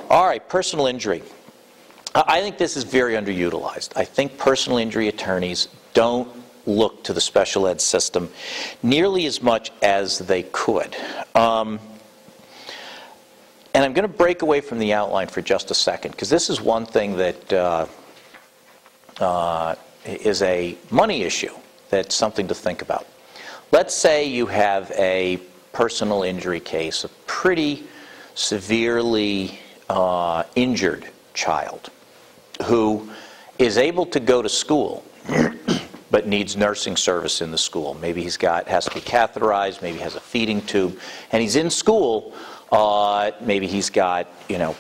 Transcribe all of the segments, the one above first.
All right, personal injury. I think this is very underutilized. I think personal injury attorneys don't look to the special ed system nearly as much as they could. And I'm going to break away from the outline for just a second, because this is one thing that is a money issue. That's something to think about. Let's say you have a personal injury case, a pretty severely injured child who is able to go to school but needs nursing service in the school. Maybe has to be catheterized, maybe has a feeding tube, and he's in school. Maybe he's got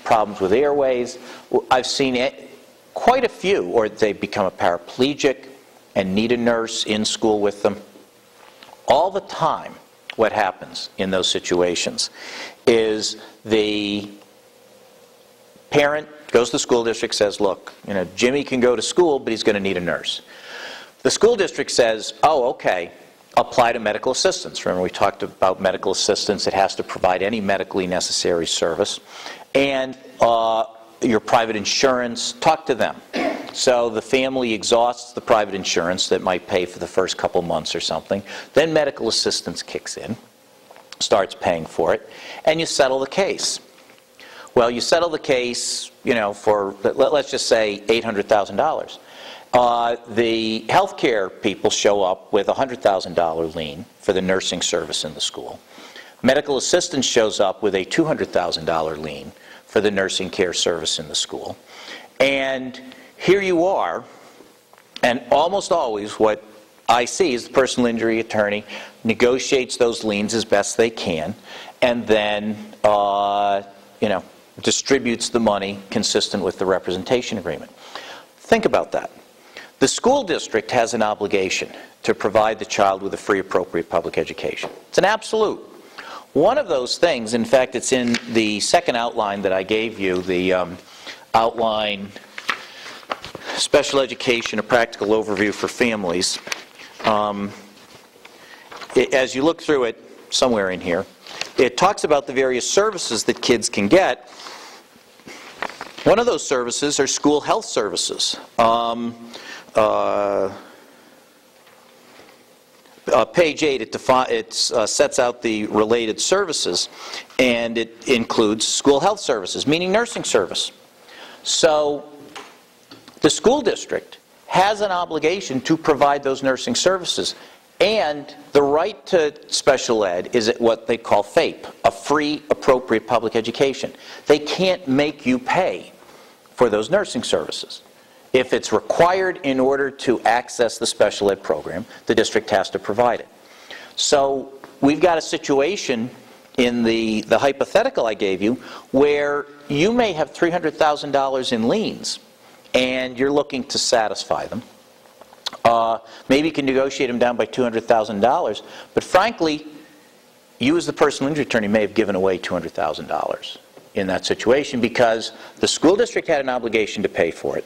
problems with airways. I've seen quite a few, or they become a paraplegic and need a nurse in school with them. All the time, what happens in those situations is the parent goes to the school district, says, look, Jimmy can go to school, but he's going to need a nurse. The school district says, oh, okay, apply to medical assistance. Remember, we talked about medical assistance. It has to provide any medically necessary service. And your private insurance, talk to them. So the family exhausts the private insurance that might pay for the first couple months or something. Then medical assistance kicks in, starts paying for it, and you settle the case. Well, you settle the case, for, let's just say, $800,000. The healthcare people show up with a $100,000 lien for the nursing service in the school. Medical assistance shows up with a $200,000 lien for the nursing care service in the school. And here you are, and almost always what I see is the personal injury attorney negotiates those liens as best they can, and then distributes the money consistent with the representation agreement. Think about that. The school district has an obligation to provide the child with a free, appropriate public education. It's an absolute. One of those things, in fact, it's in the second outline that I gave you, the outline, Special Education, a Practical Overview for Families. As you look through it, somewhere in here, it talks about the various services that kids can get. One of those services are school health services. Page 8, it sets out the related services, and it includes school health services, meaning nursing service. So the school district has an obligation to provide those nursing services, and the right to special ed is at what they call FAPE, a free, appropriate public education. They can't make you pay for those nursing services. If it's required in order to access the special ed program, the district has to provide it. So we've got a situation in the hypothetical I gave you where you may have $300,000 in liens and you're looking to satisfy them. Maybe you can negotiate them down by $200,000, but frankly, you as the personal injury attorney may have given away $200,000 in that situation because the school district had an obligation to pay for it.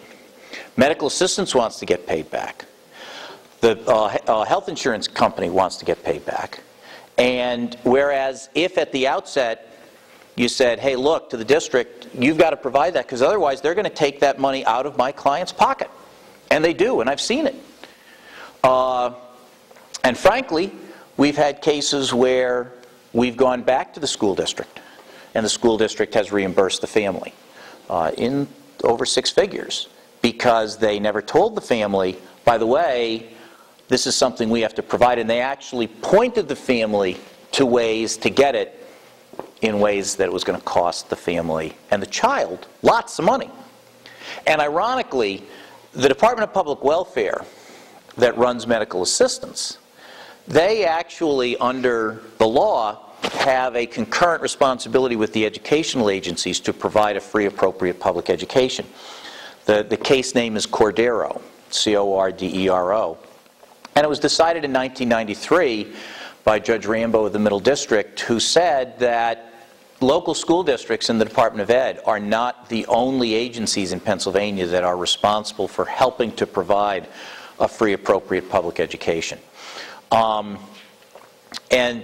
Medical assistance wants to get paid back. The health insurance company wants to get paid back. And whereas if at the outset you said, hey, look, to the district, you've got to provide that because otherwise they're going to take that money out of my client's pocket. And they do, and I've seen it. And frankly, we've had cases where we've gone back to the school district and the school district has reimbursed the family in over 6 figures because they never told the family, by the way, this is something we have to provide, and they actually pointed the family to ways to get it in ways that it was going to cost the family and the child lots of money. And ironically, the Department of Public Welfare that runs medical assistance, they actually, under the law, have a concurrent responsibility with the educational agencies to provide a free, appropriate public education. The case name is Cordero, C-O-R-D-E-R-O. And it was decided in 1993 by Judge Rambo of the Middle District, who said that local school districts in the Department of Ed are not the only agencies in Pennsylvania that are responsible for helping to provide a free, appropriate public education. And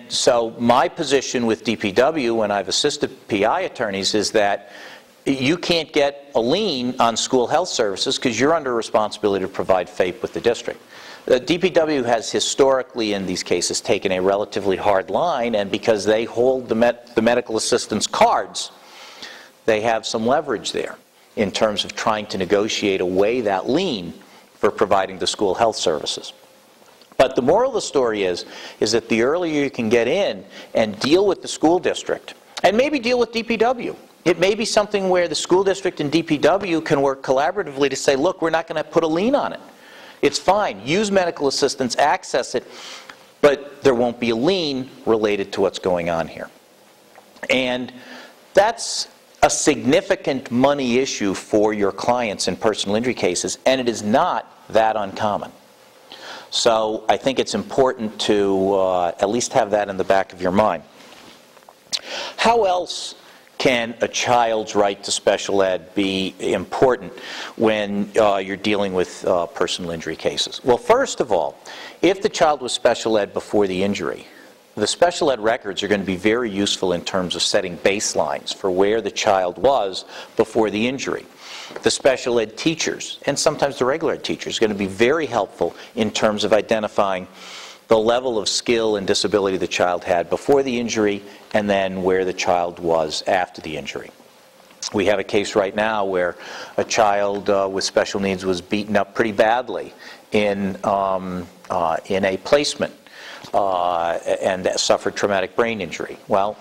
so my position with DPW when I've assisted PI attorneys is that you can't get a lien on school health services because you're under responsibility to provide FAPE with the district. The DPW has historically, in these cases, taken a relatively hard line, and because they hold the medical assistance cards, they have some leverage there in terms of trying to negotiate away that lien for providing the school health services. But the moral of the story is that the earlier you can get in and deal with the school district, and maybe deal with DPW. It may be something where the school district and DPW can work collaboratively to say, look, we're not going to put a lien on it. It's fine. Use medical assistance, access it, but there won't be a lien related to what's going on here. And that's a significant money issue for your clients in personal injury cases, and it is not that uncommon. So I think it's important to at least have that in the back of your mind. How else can a child's right to special ed be important when you're dealing with personal injury cases? Well, first of all, if the child was special ed before the injury, the special ed records are going to be very useful in terms of setting baselines for where the child was before the injury. The special ed teachers, and sometimes the regular ed teachers, are going to be very helpful in terms of identifying the level of skill and disability the child had before the injury and then where the child was after the injury. We have a case right now where a child with special needs was beaten up pretty badly in a placement and suffered traumatic brain injury. Well,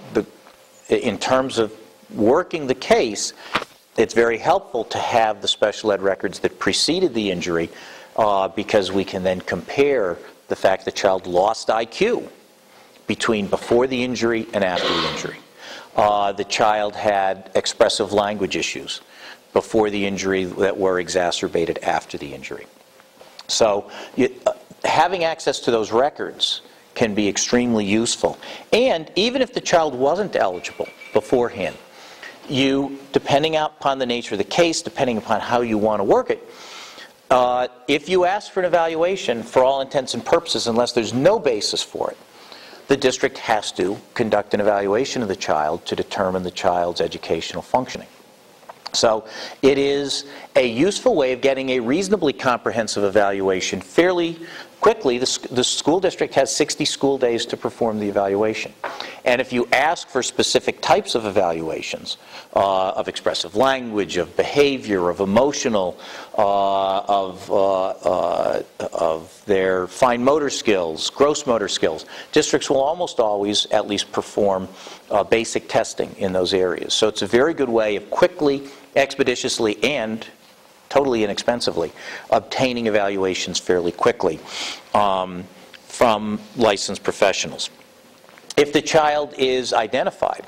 in terms of working the case, it's very helpful to have the special ed records that preceded the injury because we can then compare the fact the child lost IQ between before the injury and after the injury. The child had expressive language issues before the injury that were exacerbated after the injury. So having access to those records can be extremely useful. And even if the child wasn't eligible beforehand, depending upon the nature of the case, depending upon how you want to work it, if you ask for an evaluation, for all intents and purposes, unless there's no basis for it, the district has to conduct an evaluation of the child to determine the child's educational functioning. So it is a useful way of getting a reasonably comprehensive evaluation fairly quickly. The school district has 60 school days to perform the evaluation. And if you ask for specific types of evaluations, of expressive language, of behavior, of emotional, of their fine motor skills, gross motor skills, districts will almost always at least perform basic testing in those areas. So it's a very good way of quickly, expeditiously, and totally inexpensively obtaining evaluations fairly quickly from licensed professionals. If the child is identified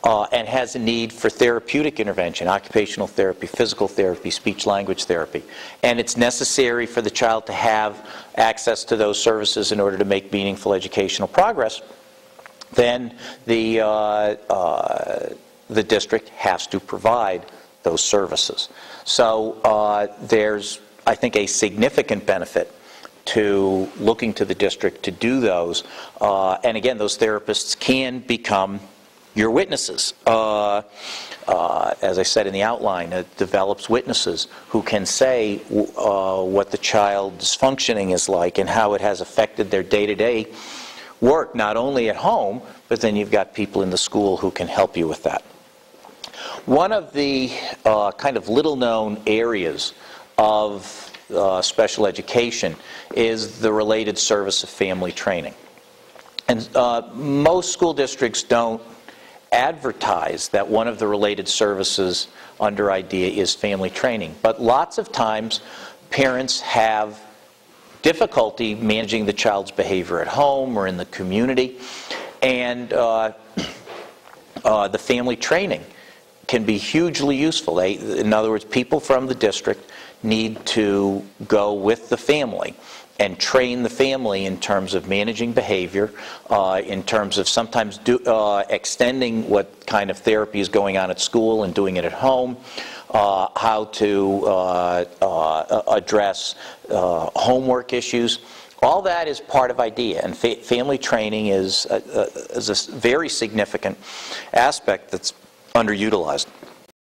and has a need for therapeutic intervention, occupational therapy, physical therapy, speech-language therapy, and it's necessary for the child to have access to those services in order to make meaningful educational progress, then the district has to provide those services. So there's, I think, a significant benefit to looking to the district to do those. And again, those therapists can become your witnesses. As I said in the outline, it develops witnesses who can say what the child's functioning is like and how it has affected their day-to-day work, not only at home, but then you've got people in the school who can help you with that. One of the kind of little-known areas of special education is the related service of family training. And most school districts don't advertise that one of the related services under IDEA is family training. But lots of times, parents have difficulty managing the child's behavior at home or in the community, and the family training can be hugely useful. In other words, people from the district need to go with the family and train the family in terms of managing behavior, in terms of sometimes extending what kind of therapy is going on at school and doing it at home, how to address homework issues. All that is part of IDEA, and family training is a very significant aspect that's underutilized.